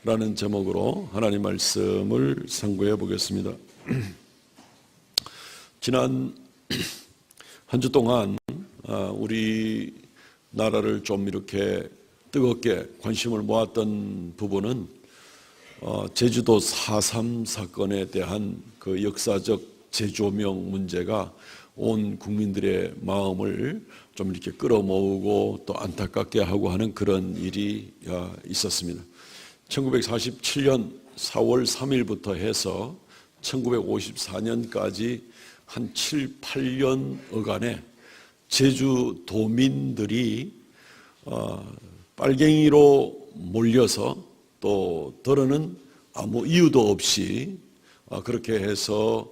라는 제목으로 하나님 말씀을 상고해 보겠습니다. 지난 한 주 동안 우리 나라를 좀 이렇게 뜨겁게 관심을 모았던 부분은 제주도 4.3 사건에 대한 그 역사적 재조명 문제가 온 국민들의 마음을 좀 이렇게 끌어모으고 또 안타깝게 하고 하는 그런 일이 있었습니다. 1947년 4월 3일부터 해서 1954년까지 한 7, 8년여간에 제주도민들이 빨갱이로 몰려서 또 더러는 아무 이유도 없이 그렇게 해서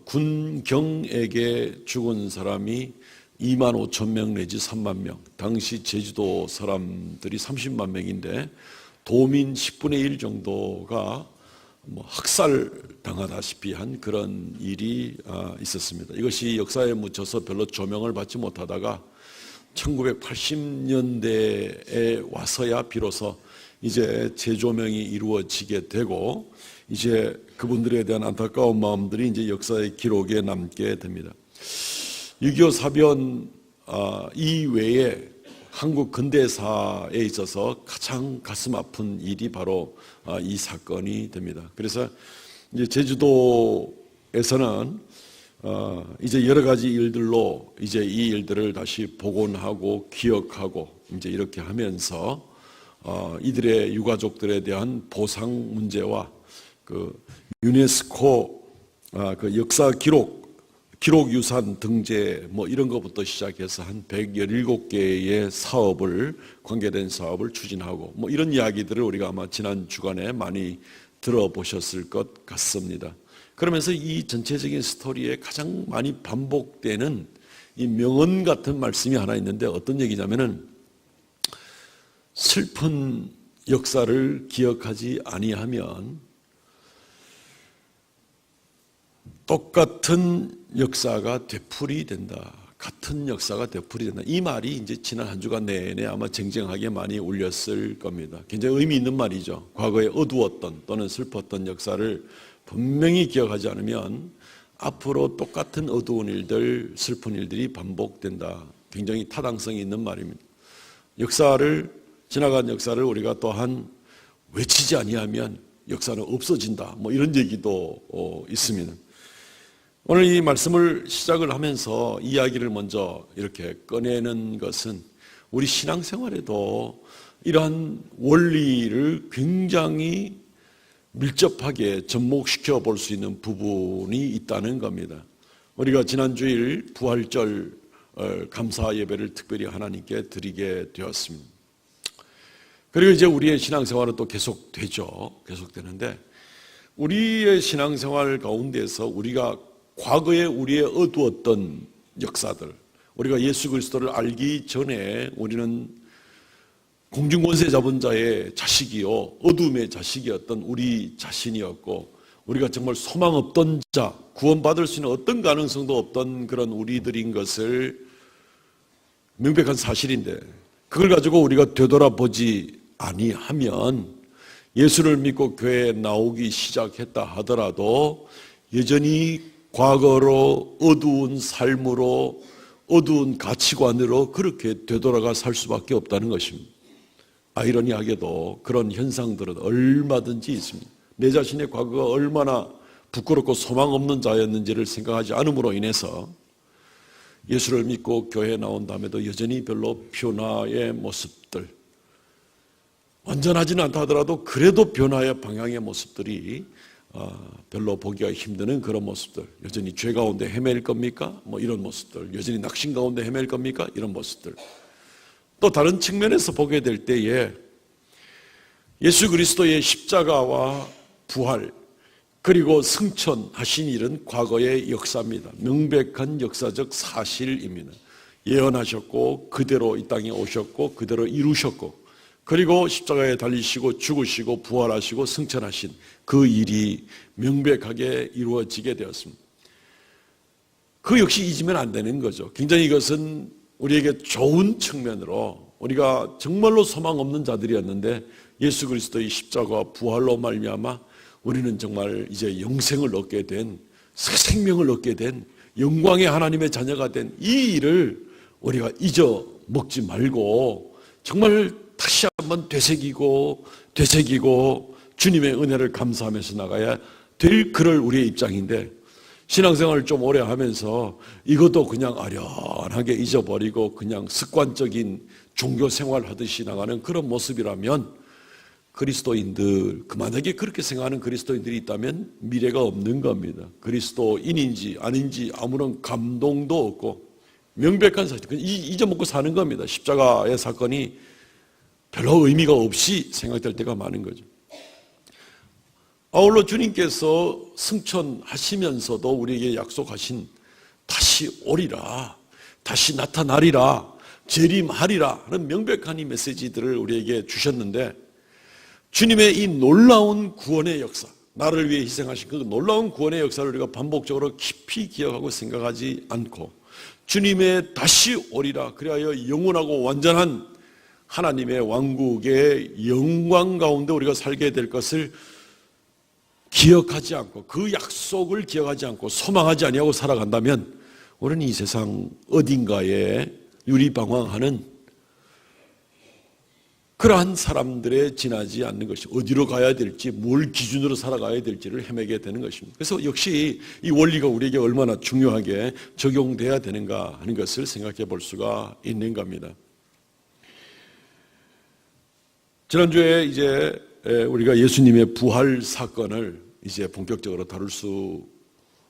군경에게 죽은 사람이 2만 5천 명 내지 3만 명, 당시 제주도 사람들이 30만 명인데 도민 10분의 1 정도가 학살당하다시피 한 그런 일이 있었습니다. 이것이 역사에 묻혀서 별로 조명을 받지 못하다가 1980년대에 와서야 비로소 이제 재조명이 이루어지게 되고 이제 그분들에 대한 안타까운 마음들이 이제 역사의 기록에 남게 됩니다. 6.25 사변 이외에 한국 근대사에 있어서 가장 가슴 아픈 일이 바로 이 사건이 됩니다. 그래서 이제 제주도에서는 이제 여러 가지 일들로 이제 이 일들을 다시 복원하고 기억하고 이제 이렇게 하면서 이들의 유가족들에 대한 보상 문제와 그 유네스코 그 역사 기록유산 등재 이런 것부터 시작해서 한 117개의 사업을 관계된 사업을 추진하고 이런 이야기들을 우리가 아마 지난 주간에 많이 들어보셨을 것 같습니다. 그러면서 이 전체적인 스토리에 가장 많이 반복되는 이 명언 같은 말씀이 하나 있는데 어떤 얘기냐면은 슬픈 역사를 기억하지 아니하면 똑같은 역사가 되풀이된다. 같은 역사가 되풀이된다. 이 말이 이제 지난 한 주간 내내 아마 쟁쟁하게 많이 울렸을 겁니다. 굉장히 의미 있는 말이죠. 과거에 어두웠던 또는 슬펐던 역사를 분명히 기억하지 않으면 앞으로 똑같은 어두운 일들, 슬픈 일들이 반복된다. 굉장히 타당성이 있는 말입니다. 지나간 역사를 우리가 또한 외치지 아니하면 역사는 없어진다. 이런 얘기도 있습니다. 오늘 이 말씀을 시작을 하면서 이야기를 먼저 이렇게 꺼내는 것은 우리 신앙생활에도 이러한 원리를 굉장히 밀접하게 접목시켜 볼 수 있는 부분이 있다는 겁니다. 우리가 지난 주일 부활절 감사 예배를 특별히 하나님께 드리게 되었습니다. 그리고 이제 우리의 신앙생활은 또 계속되는데 우리의 신앙생활 가운데서 우리가 과거에 우리의 어두웠던 역사들, 우리가 예수 그리스도를 알기 전에 우리는 공중권세 잡은 자의 자식이요, 어둠의 자식이었던 우리 자신이었고, 우리가 정말 소망 없던 자, 구원받을 수 있는 어떤 가능성도 없던 그런 우리들인 것을 명백한 사실인데, 그걸 가지고 우리가 되돌아보지 아니하면 예수를 믿고 교회에 나오기 시작했다 하더라도 여전히 과거로 어두운 삶으로 어두운 가치관으로 그렇게 되돌아가 살 수밖에 없다는 것입니다. 아이러니하게도 그런 현상들은 얼마든지 있습니다. 내 자신의 과거가 얼마나 부끄럽고 소망 없는 자였는지를 생각하지 않음으로 인해서 예수를 믿고 교회에 나온 다음에도 여전히 별로 변화의 모습들, 완전하지는 않다 하더라도 그래도 변화의 방향의 모습들이 별로 보기가 힘드는 그런 모습들, 여전히 죄 가운데 헤맬 겁니까? 이런 모습들, 여전히 낙심 가운데 헤맬 겁니까? 이런 모습들. 또 다른 측면에서 보게 될 때에 예수 그리스도의 십자가와 부활 그리고 승천하신 일은 과거의 역사입니다. 명백한 역사적 사실입니다. 예언하셨고 그대로 이 땅에 오셨고 그대로 이루셨고 그리고 십자가에 달리시고 죽으시고 부활하시고 승천하신 그 일이 명백하게 이루어지게 되었습니다. 그 역시 잊으면 안 되는 거죠. 굉장히 이것은 우리에게 좋은 측면으로 우리가 정말로 소망 없는 자들이었는데 예수 그리스도의 십자가와 부활로 말미암아 우리는 정말 이제 영생을 얻게 된, 새 생명을 얻게 된, 영광의 하나님의 자녀가 된 이 일을 우리가 잊어먹지 말고 정말 다시 한번 되새기고 주님의 은혜를 감사하면서 나가야 될 그럴 우리의 입장인데, 신앙생활을 좀 오래 하면서 이것도 그냥 아련하게 잊어버리고 그냥 습관적인 종교 생활 하듯이 나가는 그런 모습이라면, 그리스도인들, 만약에 그렇게 생각하는 그리스도인들이 있다면 미래가 없는 겁니다. 그리스도인인지 아닌지 아무런 감동도 없고 명백한 사실, 잊어먹고 사는 겁니다. 십자가의 사건이 별로 의미가 없이 생각될 때가 많은 거죠. 아울러 주님께서 승천하시면서도 우리에게 약속하신 다시 오리라, 다시 나타나리라, 재림하리라 하는 명백한 이 메시지들을 우리에게 주셨는데, 주님의 이 놀라운 구원의 역사, 나를 위해 희생하신 그 놀라운 구원의 역사를 우리가 반복적으로 깊이 기억하고 생각하지 않고, 주님의 다시 오리라, 그리하여 영원하고 완전한 하나님의 왕국의 영광 가운데 우리가 살게 될 것을 기억하지 않고, 그 약속을 기억하지 않고 소망하지 아니하고 살아간다면 우리는 이 세상 어딘가에 유리방황하는 그러한 사람들에 지나지 않는 것이, 어디로 가야 될지, 뭘 기준으로 살아가야 될지를 헤매게 되는 것입니다. 그래서 역시 이 원리가 우리에게 얼마나 중요하게 적용돼야 되는가 하는 것을 생각해 볼 수가 있는 겁니다. 지난주에 이제 우리가 예수님의 부활 사건을 이제 본격적으로 다룰 수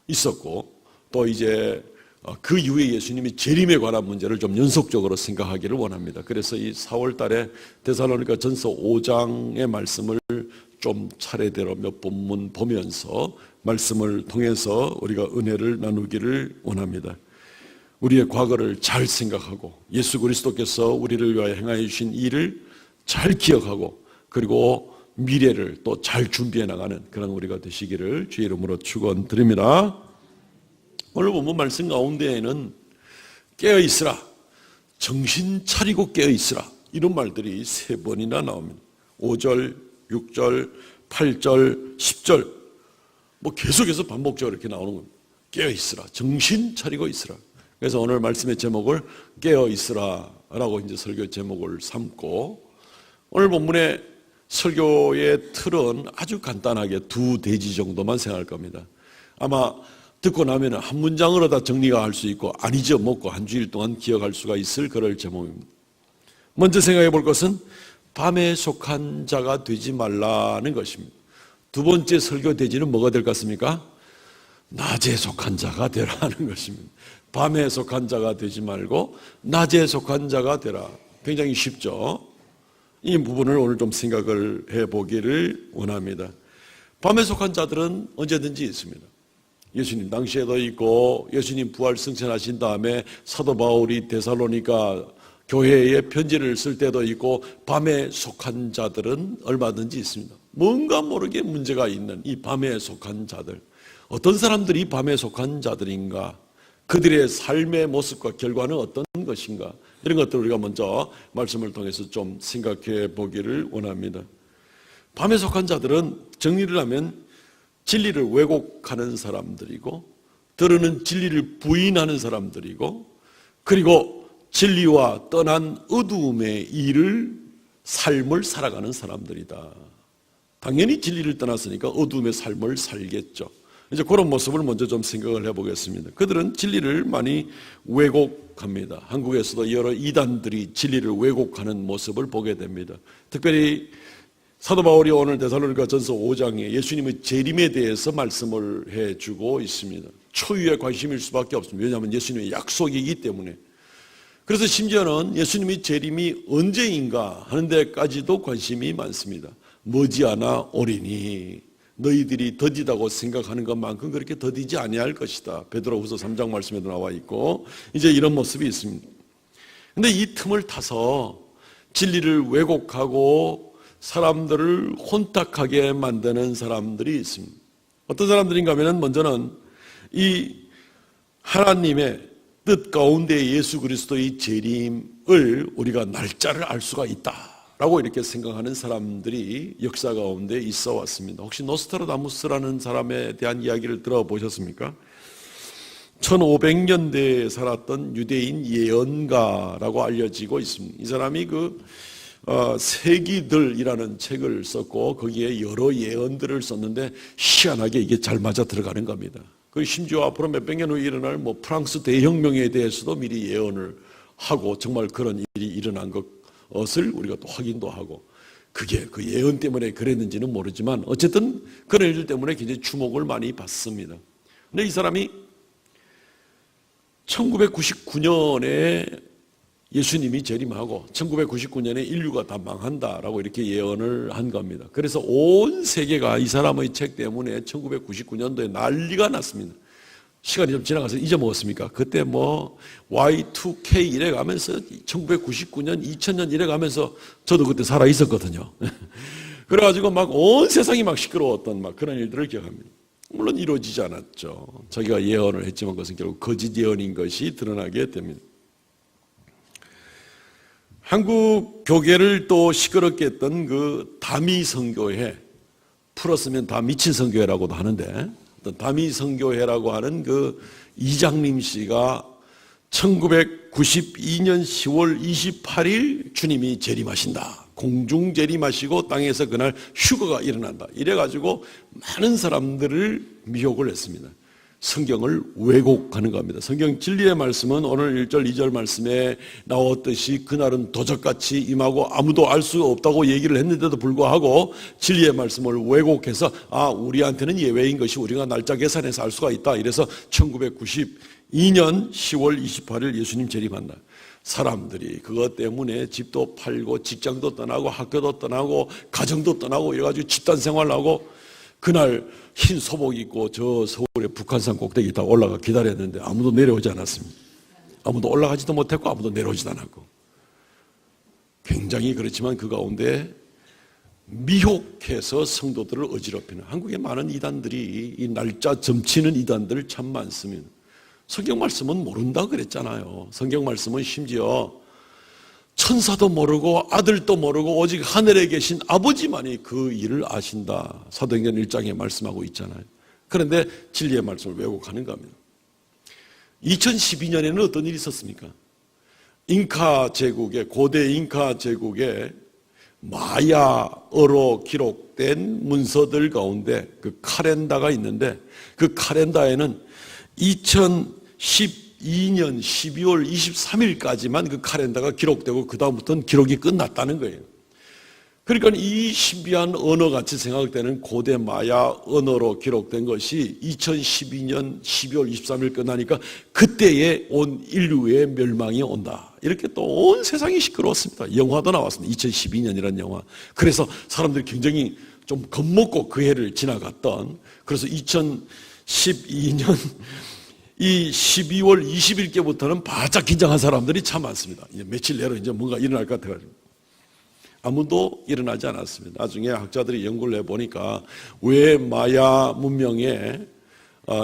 있었고, 또 이제 그 이후에 예수님이 재림에 관한 문제를 좀 연속적으로 생각하기를 원합니다. 그래서 이 4월 달에 데살로니가 전서 5장의 말씀을 좀 차례대로 몇 본문 보면서 말씀을 통해서 우리가 은혜를 나누기를 원합니다. 우리의 과거를 잘 생각하고 예수 그리스도께서 우리를 위하여 행하여 주신 일을 잘 기억하고, 그리고 미래를 또 잘 준비해 나가는 그런 우리가 되시기를 주의 이름으로 축원드립니다. 오늘 본문 말씀 가운데에는 깨어 있으라, 정신 차리고 깨어 있으라, 이런 말들이 3번이나 나옵니다. 5절, 6절, 8절, 10절 뭐 계속해서 반복적으로 이렇게 나오는 겁니다. 깨어 있으라, 정신 차리고 있으라. 그래서 오늘 말씀의 제목을 깨어 있으라라고 이제 설교 제목을 삼고, 오늘 본문의 설교의 틀은 아주 간단하게 2대지 정도만 생각할 겁니다. 아마 듣고 나면 한 문장으로 다 정리가 할 수 있고 안 잊어먹고 한 주일 동안 기억할 수가 있을 그럴 제목입니다. 먼저 생각해 볼 것은 밤에 속한 자가 되지 말라는 것입니다. 두 번째 설교 대지는 뭐가 될 것 같습니까? 낮에 속한 자가 되라는 것입니다. 밤에 속한 자가 되지 말고 낮에 속한 자가 되라. 굉장히 쉽죠? 이 부분을 오늘 좀 생각을 해보기를 원합니다. 밤에 속한 자들은 언제든지 있습니다. 예수님 당시에도 있고, 예수님 부활 승천하신 다음에 사도 바울이 데살로니가 교회에 편지를 쓸 때도 있고, 밤에 속한 자들은 얼마든지 있습니다. 뭔가 모르게 문제가 있는 이 밤에 속한 자들, 어떤 사람들이 밤에 속한 자들인가, 그들의 삶의 모습과 결과는 어떤 것인가, 이런 것들을 우리가 먼저 말씀을 통해서 좀 생각해 보기를 원합니다. 밤에 속한 자들은 정리를 하면 진리를 왜곡하는 사람들이고, 들으는 진리를 부인하는 사람들이고, 그리고 진리와 떠난 어두움의 삶을 살아가는 사람들이다. 당연히 진리를 떠났으니까 어두움의 삶을 살겠죠. 이제 그런 모습을 먼저 좀 생각을 해보겠습니다. 그들은 진리를 많이 왜곡합니다. 한국에서도 여러 이단들이 진리를 왜곡하는 모습을 보게 됩니다. 특별히 사도 바울이 오늘 데살로니가 전서 5장에 예수님의 재림에 대해서 말씀을 해주고 있습니다. 초유의 관심일 수밖에 없습니다. 왜냐하면 예수님의 약속이기 때문에. 그래서 심지어는 예수님의 재림이 언제인가 하는 데까지도 관심이 많습니다. 머지않아 오리니 너희들이 더디다고 생각하는 것만큼 그렇게 더디지 아니할 것이다. 베드로후서 3장 말씀에도 나와 있고, 이제 이런 모습이 있습니다. 그런데 이 틈을 타서 진리를 왜곡하고 사람들을 혼탁하게 만드는 사람들이 있습니다. 어떤 사람들인가 하면 먼저는 이 하나님의 뜻 가운데 예수 그리스도의 재림을 우리가 날짜를 알 수가 있다 라고 이렇게 생각하는 사람들이 역사 가운데 있어 왔습니다. 혹시 노스트라다무스라는 사람에 대한 이야기를 들어보셨습니까? 1500년대에 살았던 유대인 예언가라고 알려지고 있습니다. 이 사람이 세기들이라는 책을 썼고 거기에 여러 예언들을 썼는데 희한하게 이게 잘 맞아 들어가는 겁니다. 그 심지어 앞으로 몇백 년 후에 일어날 프랑스 대혁명에 대해서도 미리 예언을 하고 정말 그런 일이 일어난 것을 우리가 또 확인도 하고 그게 그 예언 때문에 그랬는지는 모르지만 어쨌든 그런 일들 때문에 굉장히 주목을 많이 받습니다. 근데 이 사람이 1999년에 예수님이 재림하고 1999년에 인류가 다 망한다라고 이렇게 예언을 한 겁니다. 그래서 온 세계가 이 사람의 책 때문에 1999년도에 난리가 났습니다. 시간이 좀 지나가서 잊어먹었습니까? 그때 Y2K 이래 가면서 1999년, 2000년 이래 가면서 저도 그때 살아 있었거든요. 그래가지고 온 세상이 시끄러웠던 그런 일들을 기억합니다. 물론 이루어지지 않았죠. 자기가 예언을 했지만 그것은 결국 거짓 예언인 것이 드러나게 됩니다. 한국 교계를 또 시끄럽게 했던 다미 선교회, 풀었으면 다 미친 선교회라고도 하는데 다미 선교회라고 하는 이장림 씨가 1992년 10월 28일 주님이 재림하신다. 공중 재림하시고 땅에서 그날 휴거가 일어난다. 이래가지고 많은 사람들을 미혹을 했습니다. 성경을 왜곡하는 겁니다. 성경 진리의 말씀은 오늘 1절 2절 말씀에 나왔듯이 그날은 도적같이 임하고 아무도 알 수가 없다고 얘기를 했는데도 불구하고 진리의 말씀을 왜곡해서 우리한테는 예외인 것이 우리가 날짜 계산해서 알 수가 있다. 이래서 1992년 10월 28일 예수님 재림한다. 사람들이 그것 때문에 집도 팔고 직장도 떠나고 학교도 떠나고 가정도 떠나고 이래가지고 집단 생활하고 그날 흰 소복 입고 저 서울의 북한산 꼭대기 다 올라가 기다렸는데 아무도 내려오지 않았습니다. 아무도 올라가지도 못했고 아무도 내려오지도 않았고 굉장히 그렇지만 그 가운데 미혹해서 성도들을 어지럽히는 한국의 많은 이단들이 이 날짜 점치는 이단들 참 많습니다. 성경 말씀은 모른다 그랬잖아요. 성경 말씀은 심지어 천사도 모르고 아들도 모르고 오직 하늘에 계신 아버지만이 그 일을 아신다. 사도행전 1장에 말씀하고 있잖아요. 그런데 진리의 말씀을 왜곡하는 겁니다. 2012년에는 어떤 일이 있었습니까? 잉카 제국의 고대 잉카 제국의 마야어로 기록된 문서들 가운데 카렌다가 있는데 그 카렌다에는 2012년 12월 23일까지만 그 카렌다가 기록되고 그 다음부터는 기록이 끝났다는 거예요. 그러니까 이 신비한 언어같이 생각되는 고대 마야 언어로 기록된 것이 2012년 12월 23일 끝나니까 그때에 온 인류의 멸망이 온다. 이렇게 또 온 세상이 시끄러웠습니다. 영화도 나왔습니다. 2012년이라는 영화. 그래서 사람들이 굉장히 좀 겁먹고 그 해를 지나갔던, 그래서 2012년 이 12월 20일께부터는 바짝 긴장한 사람들이 참 많습니다. 이제 며칠 내로 이제 뭔가 일어날 것 같아가지고. 아무도 일어나지 않았습니다. 나중에 학자들이 연구를 해보니까 왜 마야 문명의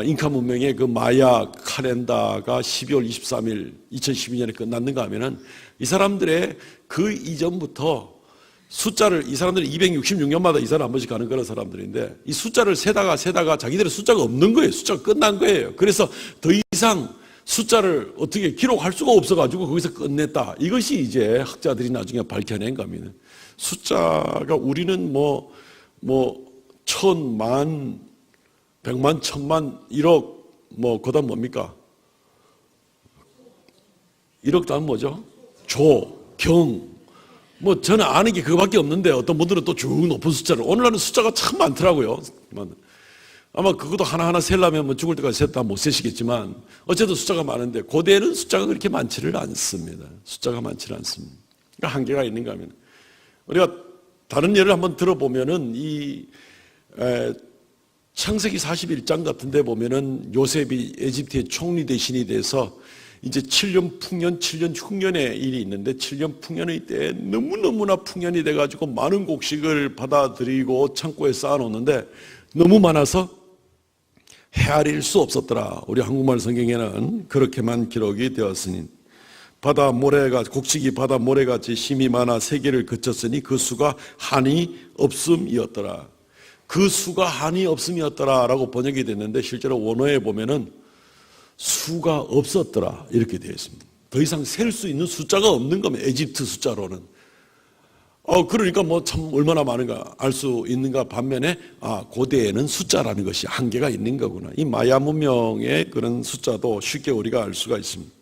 잉카 문명의 그 마야 카렌다가 12월 23일 2012년에 끝났는가 하면은 이 사람들의 그 이전부터 숫자를, 이 사람들이 266년마다 이사를 한 번씩 가는 그런 사람들인데 이 숫자를 세다가 자기들의 숫자가 없는 거예요. 숫자가 끝난 거예요. 그래서 더 이상 숫자를 어떻게 기록할 수가 없어가지고 거기서 끝냈다. 이것이 이제 학자들이 나중에 밝혀낸 겁니다. 숫자가 우리는 천만, 백만, 천만, 1억, 그다음 뭡니까? 1억 다음 뭐죠? 조, 경. 저는 아는 게 그거밖에 없는데 어떤 분들은 또 쭉 높은 숫자를, 오늘날은 숫자가 참 많더라고요. 아마 그것도 하나하나 세려면 죽을 때까지 셋 다 못 세시겠지만 어쨌든 숫자가 많은데 고대는 숫자가 그렇게 많지를 않습니다. 숫자가 많지를 않습니다. 그러니까 한계가 있는가 하면 우리가 다른 예를 한번 들어보면은 이 창세기 41장 같은 데 보면은 요셉이 에집트의 총리 대신이 돼서 이제 7년 풍년, 7년 흉년의 일이 있는데 7년 풍년의 때에 너무너무나 풍년이 돼가지고 많은 곡식을 받아들이고 창고에 쌓아놓는데 너무 많아서 헤아릴 수 없었더라. 우리 한국말 성경에는 그렇게만 기록이 되었으니 바다 모래가 곡식이 바다 모래같이 힘이 많아 세계를 그쳤으니 그 수가 한이 없음이었더라. 그 수가 한이 없음이었더라라고 번역이 됐는데 실제로 원어에 보면은 수가 없었더라 이렇게 되어 있습니다. 더 이상 셀 수 있는 숫자가 없는 겁니다. 에집트 숫자로는. 그러니까 뭐 참 얼마나 많은가 알 수 있는가 반면에 고대에는 숫자라는 것이 한계가 있는 거구나. 이 마야 문명의 그런 숫자도 쉽게 우리가 알 수가 있습니다.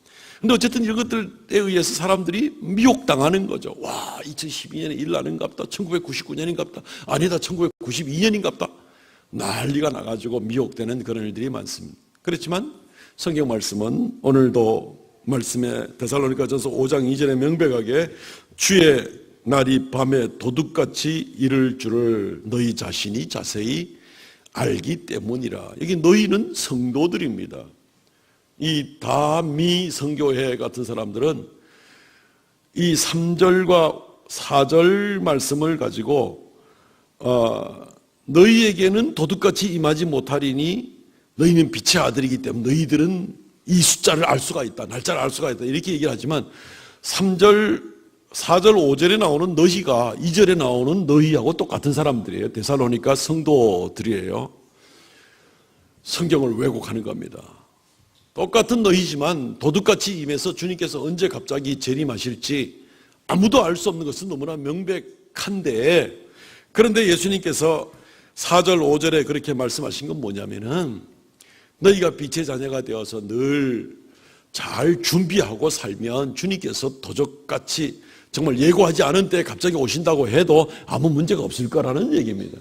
근데 어쨌든 이런 것들에 의해서 사람들이 미혹당하는 거죠. 와, 2012년에 일나는갑다. 1999년인갑다. 아니다, 1992년인갑다. 난리가 나가지고 미혹되는 그런 일들이 많습니다. 그렇지만 성경 말씀은 오늘도 말씀에 데살로니가전서 5장 2절에 명백하게 주의 날이 밤에 도둑같이 이를 줄을 너희 자신이 자세히 알기 때문이라. 여기 너희는 성도들입니다. 이 다미 성교회 같은 사람들은 이 3절과 4절 말씀을 가지고 너희에게는 도둑같이 임하지 못하리니 너희는 빛의 아들이기 때문에 너희들은 이 숫자를 알 수가 있다. 날짜를 알 수가 있다. 이렇게 얘기를 하지만 3절, 4절, 5절에 나오는 너희가 2절에 나오는 너희하고 똑같은 사람들이에요. 데살로니가 성도들이에요. 성경을 왜곡하는 겁니다. 똑같은 너희지만 도둑같이 임해서 주님께서 언제 갑자기 재림하실지 아무도 알 수 없는 것은 너무나 명백한데, 그런데 예수님께서 4절 5절에 그렇게 말씀하신 건 뭐냐면은 너희가 빛의 자녀가 되어서 늘 잘 준비하고 살면 주님께서 도적같이 정말 예고하지 않은 때에 갑자기 오신다고 해도 아무 문제가 없을 거라는 얘기입니다.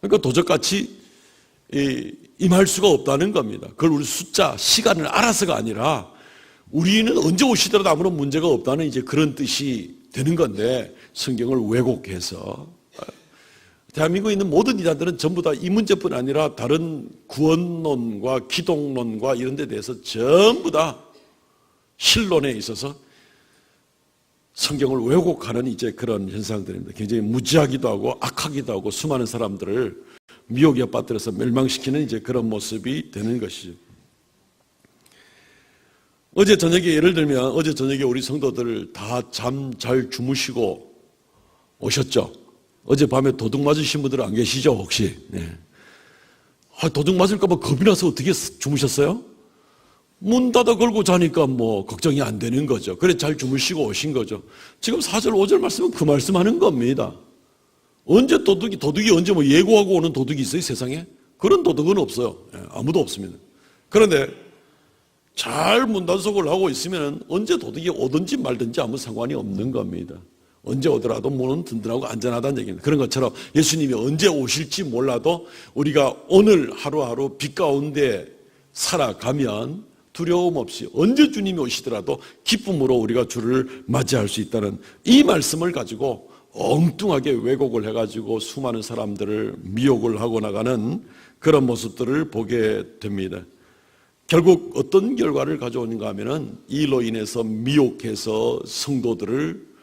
그러니까 도적같이 임할 수가 없다는 겁니다. 그걸 우리 숫자, 시간을 알아서가 아니라 우리는 언제 오시더라도 아무런 문제가 없다는 이제 그런 뜻이 되는 건데, 성경을 왜곡해서 대한민국에 있는 모든 이단들은 전부 다 이 문제뿐 아니라 다른 구원론과 기독론과 이런 데 대해서 전부 다 신론에 있어서 성경을 왜곡하는 이제 그런 현상들입니다. 굉장히 무지하기도 하고 악하기도 하고 수많은 사람들을 미혹에 빠뜨려서 멸망시키는 이제 그런 모습이 되는 것이죠. 어제 저녁에 예를 들면 어제 저녁에 우리 성도들 다 잠 잘 주무시고 오셨죠? 어젯밤에 도둑 맞으신 분들은 안 계시죠, 혹시? 네. 도둑 맞을까봐 겁이 나서 어떻게 주무셨어요? 문 닫아 걸고 자니까 뭐 걱정이 안 되는 거죠. 그래 잘 주무시고 오신 거죠. 지금 4절 5절 말씀은 그 말씀하는 겁니다. 언제 도둑이 언제 뭐 예고하고 오는 도둑이 있어요, 세상에? 그런 도둑은 없어요. 아무도 없습니다. 그런데 잘 문단속을 하고 있으면 언제 도둑이 오든지 말든지 아무 상관이 없는 겁니다. 언제 오더라도 문은 든든하고 안전하다는 얘기입니다. 그런 것처럼 예수님이 언제 오실지 몰라도 우리가 오늘 하루하루 빛 가운데 살아가면 두려움 없이 언제 주님이 오시더라도 기쁨으로 우리가 주를 맞이할 수 있다는 이 말씀을 가지고 엉뚱하게 왜곡을 해가지고 수많은 사람들을 미혹을 하고 나가는 그런 모습들을 보게 됩니다. 결국 어떤 결과를 가져오는가 하면은 이로 인해서 미혹해서 성도들을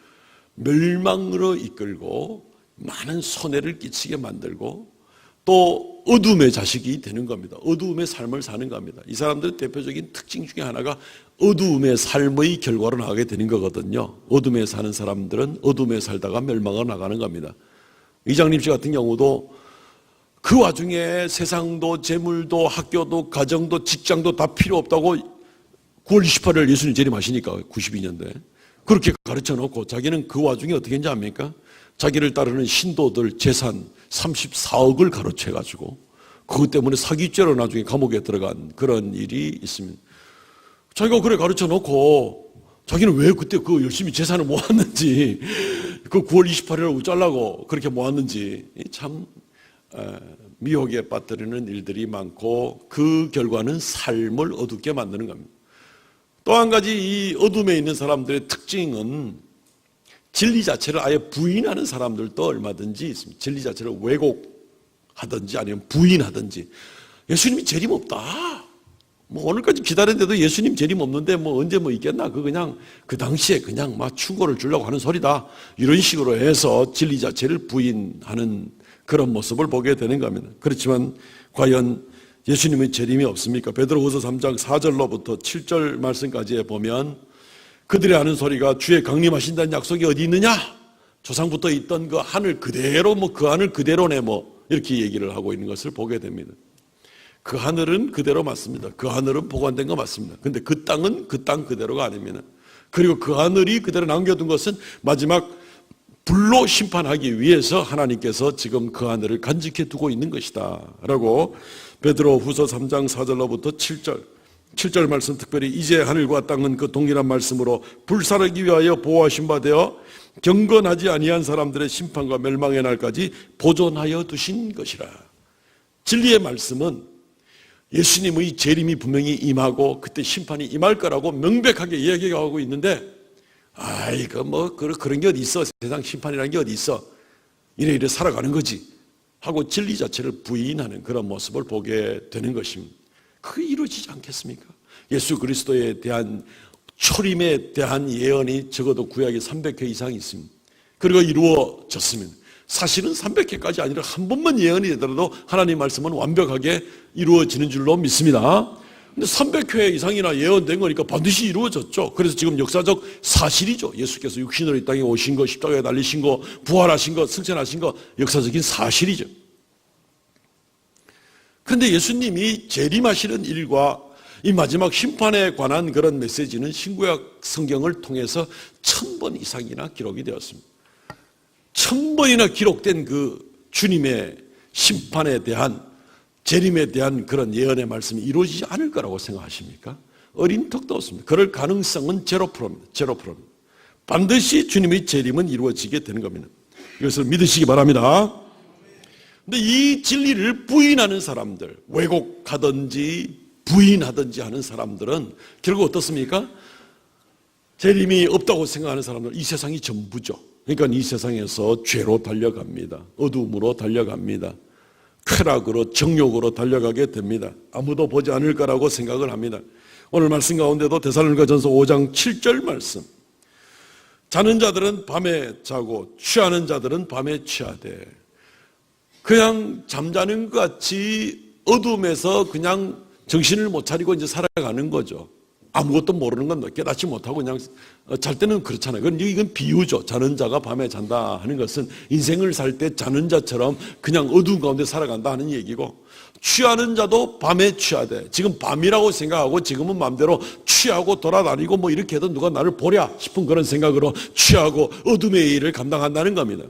멸망으로 이끌고 많은 손해를 끼치게 만들고 또 어둠의 자식이 되는 겁니다. 어두움의 삶을 사는 겁니다. 이 사람들의 대표적인 특징 중에 하나가 어두움의 삶의 결과로 나가게 되는 거거든요. 어둠에 사는 사람들은 어둠에 살다가 멸망으로 나가는 겁니다. 이장님 씨 같은 경우도 그 와중에 세상도 재물도 학교도 가정도 직장도 다 필요 없다고 9월 28일 예수님 재림하시니까 92년도에 그렇게 가르쳐 놓고 자기는 그 와중에 어떻게 했는지 압니까? 자기를 따르는 신도들 재산 34억을 가로채가지고 그것 때문에 사기죄로 나중에 감옥에 들어간 그런 일이 있습니다. 자기가 그래 가르쳐 놓고 자기는 왜 그때 그 열심히 재산을 모았는지 그 9월 28일을 잘라고 그렇게 모았는지 참 미혹에 빠뜨리는 일들이 많고 그 결과는 삶을 어둡게 만드는 겁니다. 또 한 가지 이 어둠에 있는 사람들의 특징은 진리 자체를 아예 부인하는 사람들도 얼마든지 있습니다. 진리 자체를 왜곡하든지 아니면 부인하든지 예수님이 재림 없다. 뭐 오늘까지 기다렸는데도 예수님 재림 없는데 뭐 언제 뭐 있겠나? 그냥 그 당시에 그냥 막 충고를 주려고 하는 소리다. 이런 식으로 해서 진리 자체를 부인하는 그런 모습을 보게 되는 겁니다. 그렇지만 과연 예수님의 재림이 없습니까? 베드로후서 3장 4절로부터 7절 말씀까지에 보면 그들의 하는 소리가 주의 강림하신다는 약속이 어디 있느냐? 조상부터 있던 그 하늘 그대로 그 하늘 그대로네 이렇게 얘기를 하고 있는 것을 보게 됩니다. 그 하늘은 그대로 맞습니다. 그 하늘은 보관된 거 맞습니다. 근데 그 땅은 그 땅 그대로가 아닙니다. 그리고 그 하늘이 그대로 남겨둔 것은 마지막 불로 심판하기 위해서 하나님께서 지금 그 하늘을 간직해 두고 있는 것이다 라고 베드로 후서 3장 4절로부터 7절 말씀, 특별히 이제 하늘과 땅은 그 동일한 말씀으로 불사르기 위하여 보호하신 바 되어 경건하지 아니한 사람들의 심판과 멸망의 날까지 보존하여 두신 것이라. 진리의 말씀은 예수님의 재림이 분명히 임하고 그때 심판이 임할 거라고 명백하게 이야기하고 있는데, 그런 게 어디 있어? 세상 심판이라는 게 어디 있어? 이래 살아가는 거지 하고 진리 자체를 부인하는 그런 모습을 보게 되는 것입니다. 그게 이루어지지 않겠습니까? 예수 그리스도에 대한 초림에 대한 예언이 적어도 구약에 300회 이상 있습니다. 그리고 이루어졌습니다. 사실은 300회까지 아니라 한 번만 예언이 되더라도 하나님 말씀은 완벽하게 이루어지는 줄로 믿습니다. 근데 300회 이상이나 예언된 거니까 반드시 이루어졌죠. 그래서 지금 역사적 사실이죠. 예수께서 육신으로 이 땅에 오신 거, 십자가에 달리신 거, 부활하신 거, 승천하신 거 역사적인 사실이죠. 그런데 예수님이 재림하시는 일과 이 마지막 심판에 관한 그런 메시지는 신구약 성경을 통해서 1000번 이상이나 기록이 되었습니다. 1000번이나 기록된 그 주님의 심판에 대한, 재림에 대한 그런 예언의 말씀이 이루어지지 않을 거라고 생각하십니까? 어린 턱도 없습니다. 그럴 가능성은 0%입니다. 0%입니다. 반드시 주님의 재림은 이루어지게 되는 겁니다. 이것을 믿으시기 바랍니다. 근데 이 진리를 부인하는 사람들, 왜곡하든지 부인하든지 하는 사람들은 결국 어떻습니까? 재림이 없다고 생각하는 사람들은 이 세상이 전부죠. 그러니까 이 세상에서 죄로 달려갑니다. 어둠으로 달려갑니다. 쾌락으로, 정욕으로 달려가게 됩니다. 아무도 보지 않을 거라고 생각을 합니다. 오늘 말씀 가운데도 데살로니가전서 5장 7절 말씀, 자는 자들은 밤에 자고 취하는 자들은 밤에 취하되, 그냥 잠자는 것 같이 어둠에서 그냥 정신을 못 차리고 이제 살아가는 거죠. 아무것도 모르는 건 깨닫지 못하고 그냥 잘 때는 그렇잖아요. 이건 비유죠. 자는 자가 밤에 잔다 하는 것은 인생을 살 때 자는 자처럼 그냥 어두운 가운데 살아간다 하는 얘기고, 취하는 자도 밤에 취하되, 지금 밤이라고 생각하고 지금은 마음대로 취하고 돌아다니고 이렇게 해도 누가 나를 보랴 싶은 그런 생각으로 취하고 어둠의 일을 감당한다는 겁니다.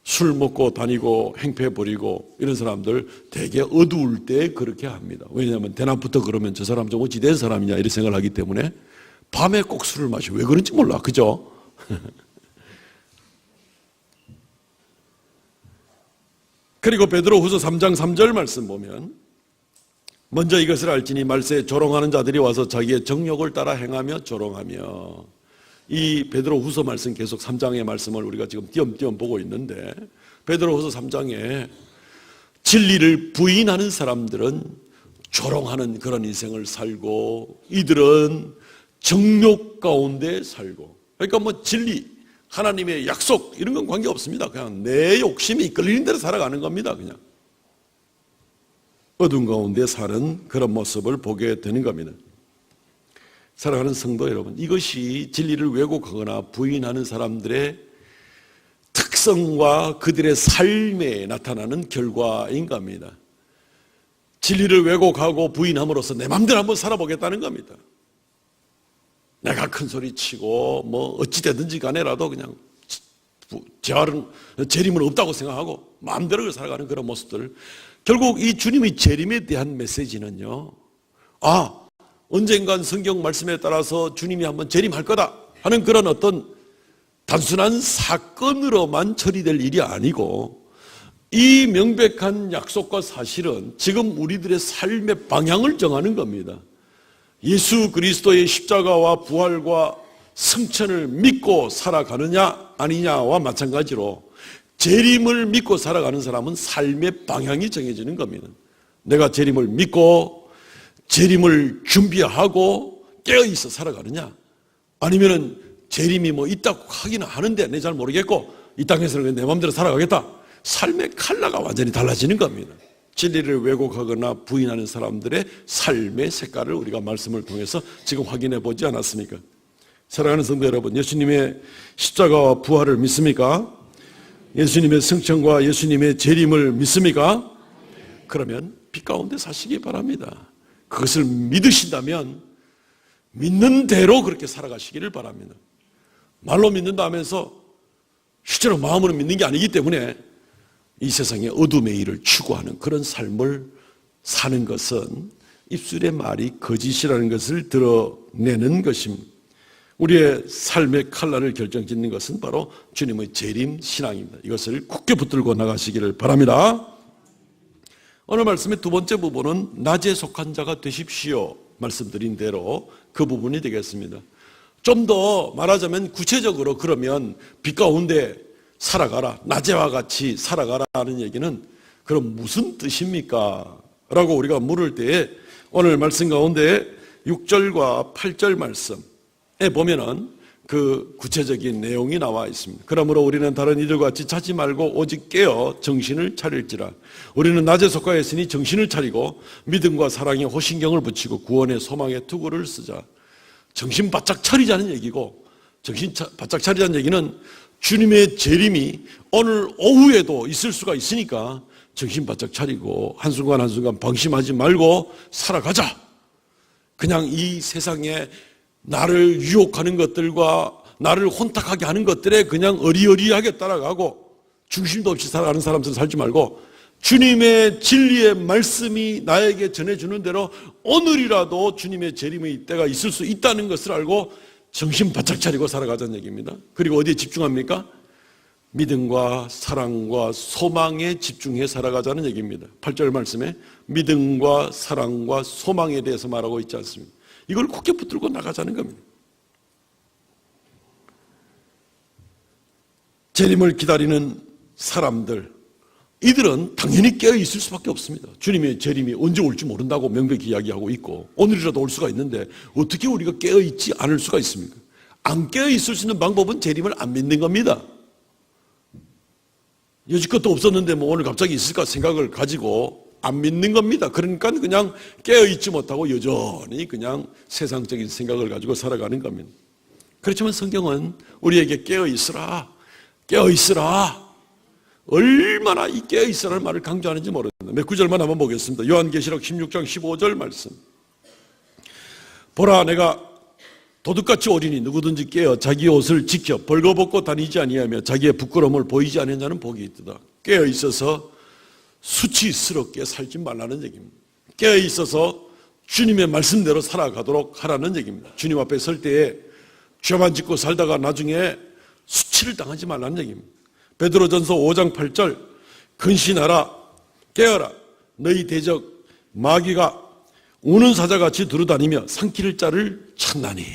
술 먹고 다니고 행패 부리고 이런 사람들 되게 어두울 때 그렇게 합니다. 왜냐하면 대낮부터 그러면 저 사람 좀 어찌 된 사람이냐 이런 생각을 하기 때문에 밤에 꼭 술을 마셔. 왜 그런지 몰라. 그죠? 그리고 베드로 후서 3장 3절 말씀 보면, 먼저 이것을 알지니 말세에 조롱하는 자들이 와서 자기의 정욕을 따라 행하며 조롱하며. 이 베드로 후서 말씀 계속 3장의 말씀을 우리가 지금 띄엄띄엄 보고 있는데, 베드로 후서 3장에 진리를 부인하는 사람들은 조롱하는 그런 인생을 살고, 이들은 정욕 가운데 살고, 그러니까 진리, 하나님의 약속 이런 건 관계없습니다. 그냥 내 욕심이 이끌리는 대로 살아가는 겁니다. 그냥 어두운 가운데 사는 그런 모습을 보게 되는 겁니다. 사랑하는 성도 여러분, 이것이 진리를 왜곡하거나 부인하는 사람들의 특성과 그들의 삶에 나타나는 결과인 겁니다. 진리를 왜곡하고 부인함으로써 내 마음대로 한번 살아보겠다는 겁니다. 내가 큰 소리 치고 어찌 되든지 간에라도 그냥 재림은 없다고 생각하고 마음대로 살아가는 그런 모습들, 결국 이 주님의 재림에 대한 메시지는요, 언젠간 성경 말씀에 따라서 주님이 한번 재림할 거다 하는 그런 어떤 단순한 사건으로만 처리될 일이 아니고, 이 명백한 약속과 사실은 지금 우리들의 삶의 방향을 정하는 겁니다. 예수 그리스도의 십자가와 부활과 승천을 믿고 살아가느냐 아니냐와 마찬가지로 재림을 믿고 살아가는 사람은 삶의 방향이 정해지는 겁니다. 내가 재림을 믿고 재림을 준비하고 깨어있어 살아가느냐, 아니면은 재림이 있다고 하기는 하는데 내 잘 모르겠고 이 땅에서는 내 마음대로 살아가겠다, 삶의 컬러가 완전히 달라지는 겁니다. 진리를 왜곡하거나 부인하는 사람들의 삶의 색깔을 우리가 말씀을 통해서 지금 확인해 보지 않았습니까? 사랑하는 성도 여러분, 예수님의 십자가와 부활을 믿습니까? 예수님의 승천과 예수님의 재림을 믿습니까? 그러면 빛 가운데 사시기 바랍니다. 그것을 믿으신다면 믿는 대로 그렇게 살아가시기를 바랍니다. 말로 믿는다 하면서 실제로 마음으로 믿는 게 아니기 때문에 이 세상의 어둠의 일을 추구하는 그런 삶을 사는 것은 입술의 말이 거짓이라는 것을 드러내는 것입니다. 우리의 삶의 칼날을 결정짓는 것은 바로 주님의 재림 신앙입니다. 이것을 굳게 붙들고 나가시기를 바랍니다. 오늘 말씀의 두 번째 부분은 낮에 속한 자가 되십시오 말씀드린 대로 그 부분이 되겠습니다. 좀 더 말하자면 구체적으로 그러면 빛 가운데 살아가라, 낮에와 같이 살아가라 하는 얘기는 그럼 무슨 뜻입니까? 라고 우리가 물을 때에 오늘 말씀 가운데 6절과 8절 말씀에 보면은 그 구체적인 내용이 나와 있습니다. 그러므로 우리는 다른 이들과 같이 자지 말고 오직 깨어 정신을 차릴지라. 우리는 낮에 속하였으니 정신을 차리고 믿음과 사랑에 호신경을 붙이고 구원의 소망에 투구를 쓰자. 정신 바짝 차리자는 얘기고, 정신 바짝 차리자는 얘기는 주님의 재림이 오늘 오후에도 있을 수가 있으니까 정신 바짝 차리고 한순간 한순간 방심하지 말고 살아가자. 그냥 이 세상에 나를 유혹하는 것들과 나를 혼탁하게 하는 것들에 그냥 어리어리하게 따라가고 중심도 없이 살아가는 사람처럼 살지 말고 주님의 진리의 말씀이 나에게 전해주는 대로 오늘이라도 주님의 재림의 때가 있을 수 있다는 것을 알고 정신 바짝 차리고 살아가자는 얘기입니다. 그리고 어디에 집중합니까? 믿음과 사랑과 소망에 집중해 살아가자는 얘기입니다. 8절 말씀에 믿음과 사랑과 소망에 대해서 말하고 있지 않습니다. 이걸 굳게 붙들고 나가자는 겁니다. 재림을 기다리는 사람들, 이들은 당연히 깨어 있을 수밖에 없습니다. 주님의 재림이 언제 올지 모른다고 명백히 이야기하고 있고 오늘이라도 올 수가 있는데 어떻게 우리가 깨어 있지 않을 수가 있습니까? 안 깨어 있을 수 있는 방법은 재림을 안 믿는 겁니다. 여지껏도 없었는데 뭐 오늘 갑자기 있을까 생각을 가지고 안 믿는 겁니다. 그러니까 그냥 깨어 있지 못하고 여전히 그냥 세상적인 생각을 가지고 살아가는 겁니다. 그렇지만 성경은 우리에게 깨어 있으라, 깨어 있으라, 얼마나 이 깨어 있으라는 말을 강조하는지 모르겠습니다. 몇 구절만 한번 보겠습니다. 요한계시록 16장 15절 말씀. 보라, 내가 도둑같이 오리니 누구든지 깨어 자기 옷을 지켜 벌거벗고 다니지 아니하며 자기의 부끄러움을 보이지 않는 자는 복이 있도다. 깨어 있어서 수치스럽게 살지 말라는 얘기입니다. 깨어 있어서 주님의 말씀대로 살아가도록 하라는 얘기입니다. 주님 앞에 설 때에 죄만 짓고 살다가 나중에 수치를 당하지 말라는 얘기입니다. 베드로전서 5장 8절 근신하라, 깨어라, 너희 대적 마귀가 우는 사자같이 두루다니며 삼킬 자를 찾나니.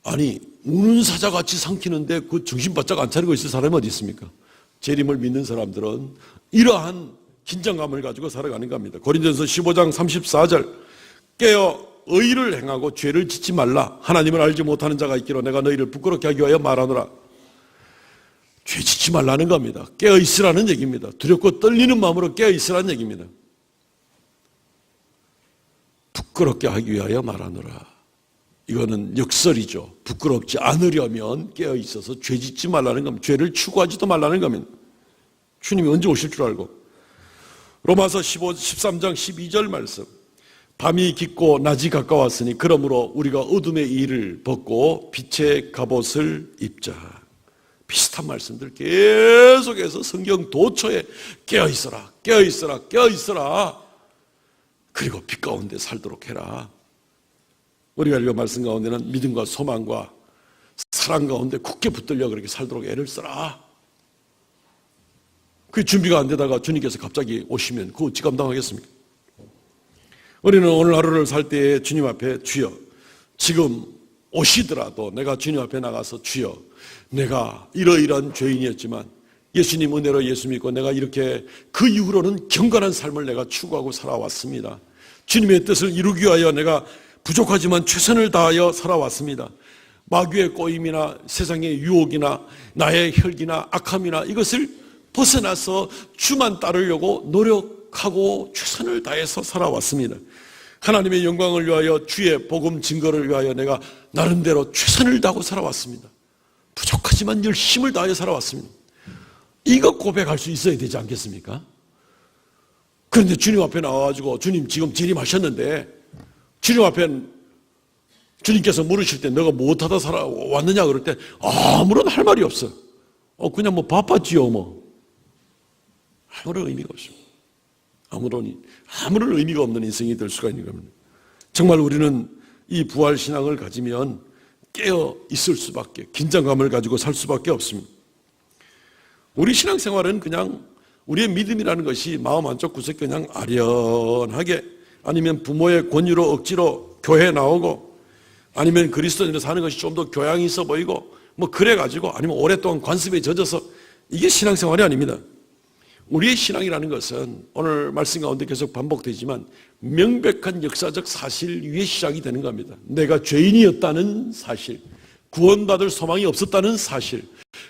아니, 우는 사자같이 삼키는데 그 정신 바짝 안 차리고 있을 사람이 어디 있습니까? 재림을 믿는 사람들은 이러한 긴장감을 가지고 살아가는 겁니다. 고린도전서 15장 34절 깨어 의를 행하고 죄를 짓지 말라. 하나님을 알지 못하는 자가 있기로 내가 너희를 부끄럽게 하기 위하여 말하노라. 죄 짓지 말라는 겁니다. 깨어 있으라는 얘기입니다. 두렵고 떨리는 마음으로 깨어 있으라는 얘기입니다. 부끄럽게 하기 위하여 말하노라. 이거는 역설이죠. 부끄럽지 않으려면 깨어 있어서 죄 짓지 말라는 겁니다. 죄를 추구하지도 말라는 겁니다. 주님이 언제 오실 줄 알고. 로마서 13장 12절 말씀. 밤이 깊고 낮이 가까웠으니 그러므로 우리가 어둠의 일을 벗고 빛의 갑옷을 입자. 비슷한 말씀들 계속해서 성경 도처에 깨어 있어라, 깨어 있어라, 깨어 있어라. 그리고 빛 가운데 살도록 해라. 우리가 읽은 말씀 가운데는 믿음과 소망과 사랑 가운데 굳게 붙들려 그렇게 살도록 애를 써라. 그 준비가 안 되다가 주님께서 갑자기 오시면 그거 어찌 감당하겠습니까? 우리는 오늘 하루를 살 때에 주님 앞에 주여, 지금 오시더라도 내가 주님 앞에 나가서 주여, 내가 이러이러한 죄인이었지만 예수님 은혜로 예수 믿고 내가 이렇게 그 이후로는 경건한 삶을 내가 추구하고 살아왔습니다. 주님의 뜻을 이루기 위하여 내가 부족하지만 최선을 다하여 살아왔습니다. 마귀의 꼬임이나 세상의 유혹이나 나의 혈기나 악함이나 이것을 벗어나서 주만 따르려고 노력하고 최선을 다해서 살아왔습니다. 하나님의 영광을 위하여 주의 복음 증거를 위하여 내가 나름대로 최선을 다하고 살아왔습니다. 부족하지만 열심을 다해 살아왔습니다. 이거 고백할 수 있어야 되지 않겠습니까? 그런데 주님 앞에 나와가지고 주님 지금 재림하셨는데 주님 앞에 주님께서 물으실 때 너가 무엇하다 살아왔느냐 그럴 때 아무런 할 말이 없어. 그냥 뭐 바빴지요 뭐. 아무런 의미가 없습니다. 아무런 의미가 없는 인생이 될 수가 있는 겁니다. 정말 우리는 이 부활신앙을 가지면 깨어 있을 수밖에, 긴장감을 가지고 살 수밖에 없습니다. 우리 신앙생활은 그냥 우리의 믿음이라는 것이 마음 한쪽 구석에 그냥 아련하게, 아니면 부모의 권유로 억지로 교회에 나오고, 아니면 그리스도인으로 사는 것이 좀 더 교양이 있어 보이고 뭐 그래가지고, 아니면 오랫동안 관습에 젖어서, 이게 신앙생활이 아닙니다. 우리의 신앙이라는 것은 오늘 말씀 가운데 계속 반복되지만 명백한 역사적 사실 위에 시작이 되는 겁니다. 내가 죄인이었다는 사실, 구원받을 소망이 없었다는 사실.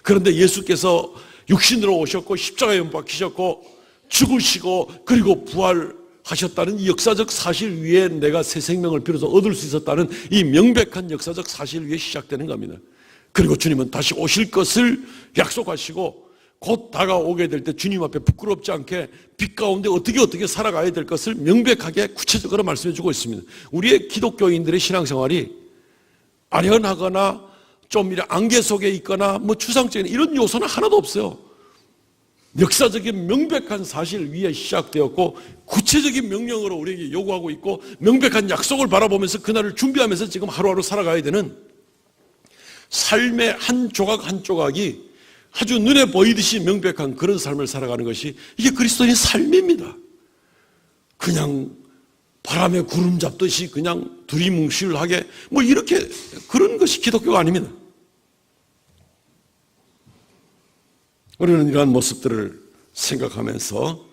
그런데 예수께서 육신으로 오셨고 십자가에 못 박히셨고 죽으시고 그리고 부활하셨다는 이 역사적 사실 위에 내가 새 생명을 비로소 얻을 수 있었다는 이 명백한 역사적 사실 위에 시작되는 겁니다. 그리고 주님은 다시 오실 것을 약속하시고 곧 다가오게 될 때 주님 앞에 부끄럽지 않게 빛 가운데 어떻게 살아가야 될 것을 명백하게 구체적으로 말씀해 주고 있습니다. 우리의 기독교인들의 신앙생활이 아련하거나 좀 이런 안개 속에 있거나 뭐 추상적인 이런 요소는 하나도 없어요. 역사적인 명백한 사실 위에 시작되었고 구체적인 명령으로 우리에게 요구하고 있고 명백한 약속을 바라보면서 그날을 준비하면서 지금 하루하루 살아가야 되는 삶의 한 조각 한 조각이 아주 눈에 보이듯이 명백한 그런 삶을 살아가는 것이 이게 그리스도인의 삶입니다. 그냥 바람에 구름 잡듯이 그냥 두리뭉실하게 뭐 이렇게 그런 것이 기독교가 아닙니다. 우리는 이러한 모습들을 생각하면서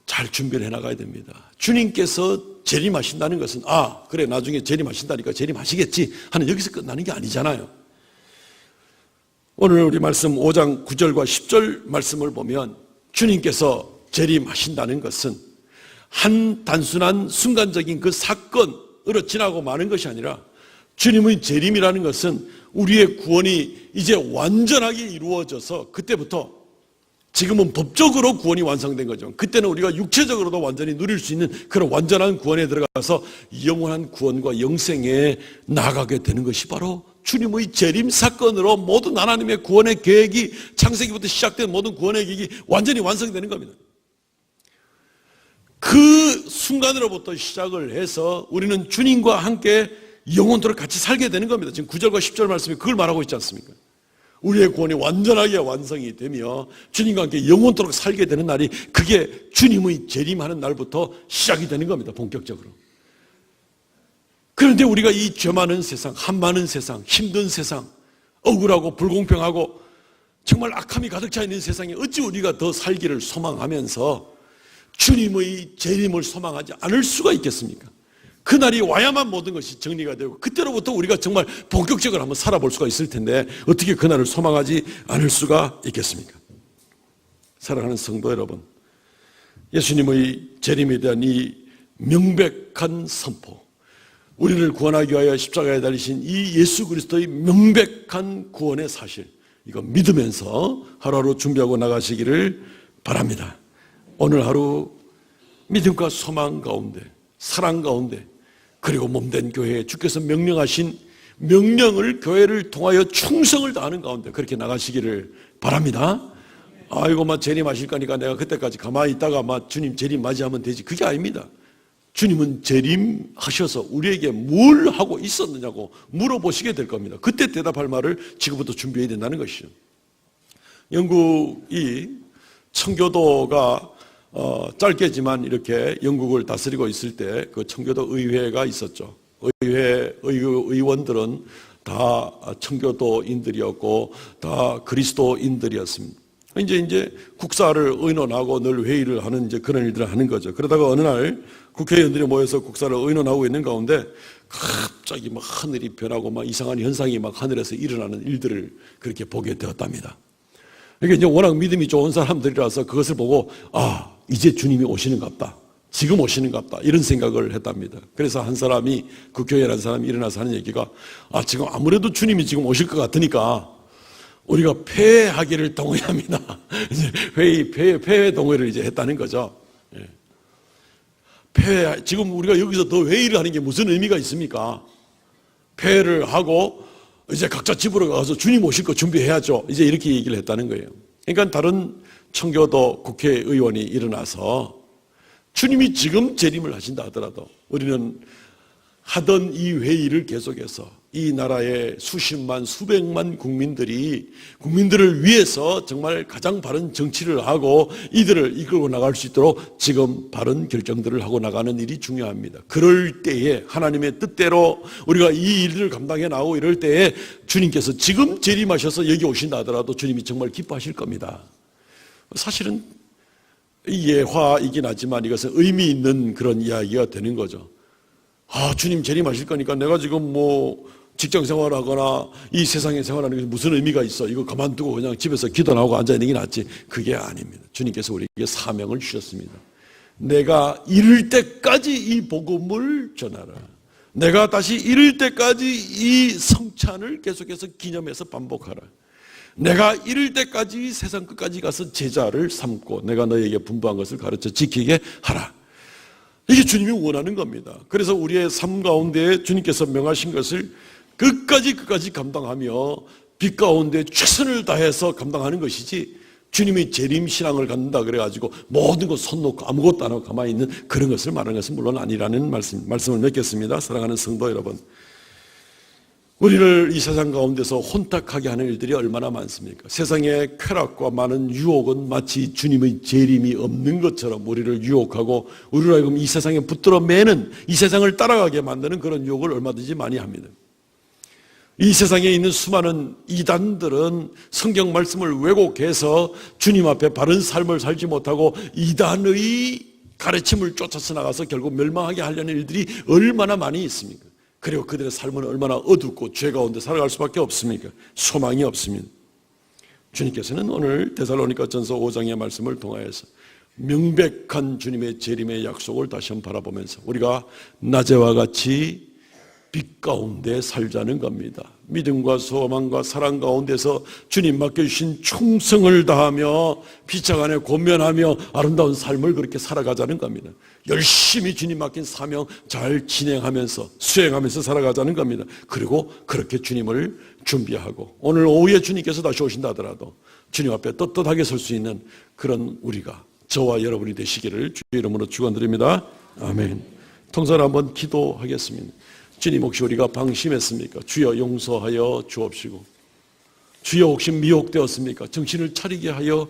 잘 준비를 해나가야 됩니다. 주님께서 재림하신다는 것은 그래 나중에 재림하신다니까 재림하시겠지 하는 여기서 끝나는 게 아니잖아요. 오늘 우리 말씀 5장 9절과 10절 말씀을 보면 주님께서 재림하신다는 것은 한 단순한 순간적인 그 사건으로 지나고 마는 것이 아니라 주님의 재림이라는 것은 우리의 구원이 이제 완전하게 이루어져서 그때부터 지금은 법적으로 구원이 완성된 거죠. 그때는 우리가 육체적으로도 완전히 누릴 수 있는 그런 완전한 구원에 들어가서 영원한 구원과 영생에 나아가게 되는 것이 바로 주님의 재림 사건으로 모든 하나님의 구원의 계획이 창세기부터 시작된 모든 구원의 계획이 완전히 완성되는 겁니다. 그 순간으로부터 시작을 해서 우리는 주님과 함께 영원토록 같이 살게 되는 겁니다. 지금 9절과 10절 말씀이 그걸 말하고 있지 않습니까? 우리의 구원이 완전하게 완성이 되며 주님과 함께 영원토록 살게 되는 날이 그게 주님의 재림하는 날부터 시작이 되는 겁니다. 본격적으로. 그런데 우리가 이 죄 많은 세상, 한 많은 세상, 힘든 세상, 억울하고 불공평하고 정말 악함이 가득 차 있는 세상에 어찌 우리가 더 살기를 소망하면서 주님의 재림을 소망하지 않을 수가 있겠습니까? 그날이 와야만 모든 것이 정리가 되고 그때로부터 우리가 정말 본격적으로 한번 살아볼 수가 있을 텐데 어떻게 그날을 소망하지 않을 수가 있겠습니까? 사랑하는 성도 여러분, 예수님의 재림에 대한 이 명백한 선포, 우리를 구원하기 위하여 십자가에 달리신 이 예수 그리스도의 명백한 구원의 사실, 이거 믿으면서 하루하루 준비하고 나가시기를 바랍니다. 오늘 하루 믿음과 소망 가운데, 사랑 가운데, 그리고 몸된 교회에 주께서 명령하신 명령을 교회를 통하여 충성을 다하는 가운데 그렇게 나가시기를 바랍니다. 이거 재림하실 거니까 내가 그때까지 가만히 있다가 주님 재림 맞이하면 되지. 그게 아닙니다. 주님은 재림하셔서 우리에게 뭘 하고 있었느냐고 물어보시게 될 겁니다. 그때 대답할 말을 지금부터 준비해야 된다는 것이죠. 영국이 청교도가 짧게지만 이렇게 영국을 다스리고 있을 때 그 청교도 의회가 있었죠. 의원들은 다 청교도인들이었고 다 그리스도인들이었습니다. 이제 국사를 의논하고 늘 회의를 하는 이제 그런 일들을 하는 거죠. 그러다가 어느 날 국회의원들이 모여서 국사를 의논하고 있는 가운데 갑자기 하늘이 변하고 이상한 현상이 하늘에서 일어나는 일들을 그렇게 보게 되었답니다. 이게 이제 워낙 믿음이 좋은 사람들이라서 그것을 보고 이제 주님이 오시는갑다. 지금 오시는갑다. 이런 생각을 했답니다. 그래서 한 사람이 그 교회라는 사람이 일어나서 하는 얘기가 지금 아무래도 주님이 지금 오실 것 같으니까 우리가 폐회하기를 동의합니다. 이제 폐회 동의를 이제 했다는 거죠. 폐회, 지금 우리가 여기서 더 회의를 하는 게 무슨 의미가 있습니까? 폐회를 하고 이제 각자 집으로 가서 주님 오실 거 준비해야죠. 이제 이렇게 얘기를 했다는 거예요. 그러니까 다른 청교도 국회의원이 일어나서 주님이 지금 재림을 하신다 하더라도 우리는 하던 이 회의를 계속해서 이 나라의 수십만 수백만 국민들을 위해서 정말 가장 바른 정치를 하고 이들을 이끌고 나갈 수 있도록 지금 바른 결정들을 하고 나가는 일이 중요합니다. 그럴 때에 하나님의 뜻대로 우리가 이 일을 감당해 나가고 이럴 때에 주님께서 지금 재림하셔서 여기 오신다 하더라도 주님이 정말 기뻐하실 겁니다. 사실은 예화이긴 하지만 이것은 의미 있는 그런 이야기가 되는 거죠. 주님 재림하실 거니까 내가 지금 직장 생활하거나 이 세상에 생활하는 게 무슨 의미가 있어? 이거 그만두고 그냥 집에서 기도 나오고 앉아있는 게 낫지. 그게 아닙니다. 주님께서 우리에게 사명을 주셨습니다. 내가 이를 때까지 이 복음을 전하라. 내가 다시 이를 때까지 이 성찬을 계속해서 기념해서 반복하라. 내가 이를 때까지 세상 끝까지 가서 제자를 삼고 내가 너에게 분부한 것을 가르쳐 지키게 하라. 이게 주님이 원하는 겁니다. 그래서 우리의 삶 가운데 주님께서 명하신 것을 끝까지 감당하며 빛 가운데 최선을 다해서 감당하는 것이지 주님이 재림신앙을 갖는다 그래가지고 모든 것 손 놓고 아무것도 안 하고 가만히 있는 그런 것을 말하는 것은 물론 아니라는 말씀을 맺겠습니다. 사랑하는 성도 여러분, 우리를 이 세상 가운데서 혼탁하게 하는 일들이 얼마나 많습니까? 세상의 쾌락과 많은 유혹은 마치 주님의 재림이 없는 것처럼 우리를 유혹하고 우리를 하여금 이 세상에 붙들어 매는, 이 세상을 따라가게 만드는 그런 유혹을 얼마든지 많이 합니다. 이 세상에 있는 수많은 이단들은 성경 말씀을 왜곡해서 주님 앞에 바른 삶을 살지 못하고 이단의 가르침을 쫓아서 나가서 결국 멸망하게 하려는 일들이 얼마나 많이 있습니까? 그리고 그들의 삶은 얼마나 어둡고 죄 가운데 살아갈 수밖에 없습니까? 소망이 없습니다. 주님께서는 오늘 데살로니가전서 5장의 말씀을 통하여서 명백한 주님의 재림의 약속을 다시 한번 바라보면서 우리가 낮에와 같이 빛 가운데 살자는 겁니다. 믿음과 소망과 사랑 가운데서 주님 맡겨주신 충성을 다하며 피차 간에 권면하며 아름다운 삶을 그렇게 살아가자는 겁니다. 열심히 주님 맡긴 사명 잘 진행하면서 수행하면서 살아가자는 겁니다. 그리고 그렇게 주님을 준비하고 오늘 오후에 주님께서 다시 오신다 하더라도 주님 앞에 떳떳하게 설 수 있는 그런 우리가 저와 여러분이 되시기를 주의 이름으로 축원드립니다. 아멘. 통사로 한번 기도하겠습니다. 주님, 혹시 우리가 방심했습니까? 주여 용서하여 주옵시고, 주여 혹시 미혹되었습니까? 정신을 차리게 하여